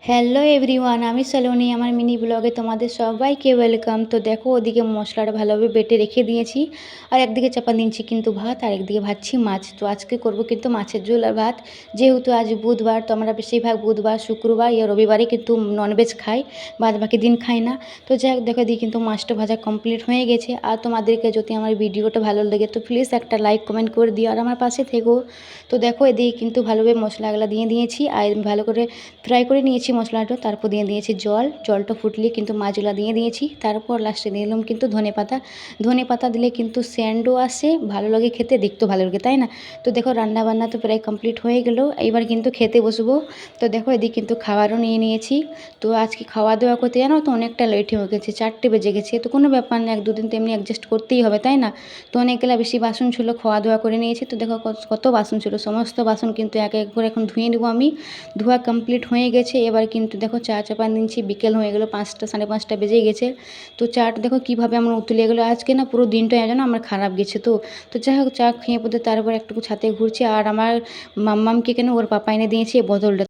Hello everyone, আমি সলোনি। আমার mini ব্লগে তোমাদের সবাইকে ওয়েলকাম। তো দেখো, ওদিকে মশলাটা ভালোভাবে বেটে রেখে দিয়েছি, আর একদিকে চাপা দিয়েছি কিন্তু ভাত, আর একদিকে ভাজছি মাছ। তো আজকে করব কিন্তু মাছের ঝোল আর ভাত। যেহেতু আজ বুধবার, তো আমরা বেশিরভাগ বুধবার, শুক্রবার ইয়া রবিবারে কিন্তু ননভেজ খাই, বাদ বাকি দিন খাই না। তো যাই হোক, দেখো দিয়ে কিন্তু মাছটা ভাজা কমপ্লিট হয়ে গেছে। আর তোমাদেরকে যদি আমার ভিডিওটা ভালো লাগে তো প্লিজ একটা লাইক কমেন্ট করে দিও আর আমার পাশে থেকো। তো দেখো, এদিকে কিন্তু ভালোভাবে মশলাগুলো দিয়ে দিয়েছি, আর ভালো করে ফ্রাই করে নিয়েছি মশলাটা। তারপর দিয়ে দিয়েছি জলটা ফুটলে কিন্তু মাছগুলো দিয়ে দিয়েছি। তারপর লাস্টে দিয়ে দিলাম কিন্তু ধনেপাতা দিলে কিন্তু স্যান্ডও আসে, ভালো লাগে খেতে, দেখতেও ভালো লাগে, তাই না? তো দেখো, রান্না বান্না তো প্রায় কমপ্লিট হয়ে গেল, এবার কিন্তু খেতে বসবো। তো দেখো, এদিকে কিন্তু খাবারও নিয়ে নিয়েছি। তো আজকে খাওয়া দাওয়া করতে জানো তো অনেকটা লেট হয়ে গেছে, 4টে বেজে গেছে। তো কোনো ব্যাপার না, 1-2 দিন তো এমনি অ্যাডজাস্ট করতেই হবে, তাই না? তো অনেকগুলো বেশি বাসন ছিল, খাওয়া দাওয়া করে নিয়েছি। তো দেখো কত বাসন ছিল, সমস্ত বাসন কিন্তু এক এক করে এখন ধুয়ে নেবো আমি। ধোয়া কমপ্লিট হয়ে গেছে। এবার কিন্তু দেখো চা চাপা দিচ্ছি, বিকেল হয়ে গেলো, 5টা 5:30 বেজে গেছে। তো চাটা দেখো কীভাবে আমার উতলে গেলো। আজকে না পুরো দিনটাই যেন আমার খারাপ গেছে। তো যাই হোক, চা খেয়ে পড়তে তারপর একটু ছাদে ঘুরছি, আর আমার মাম্মামকে কেন ওর পাপা এনে দিয়েছে এই বোতলটা।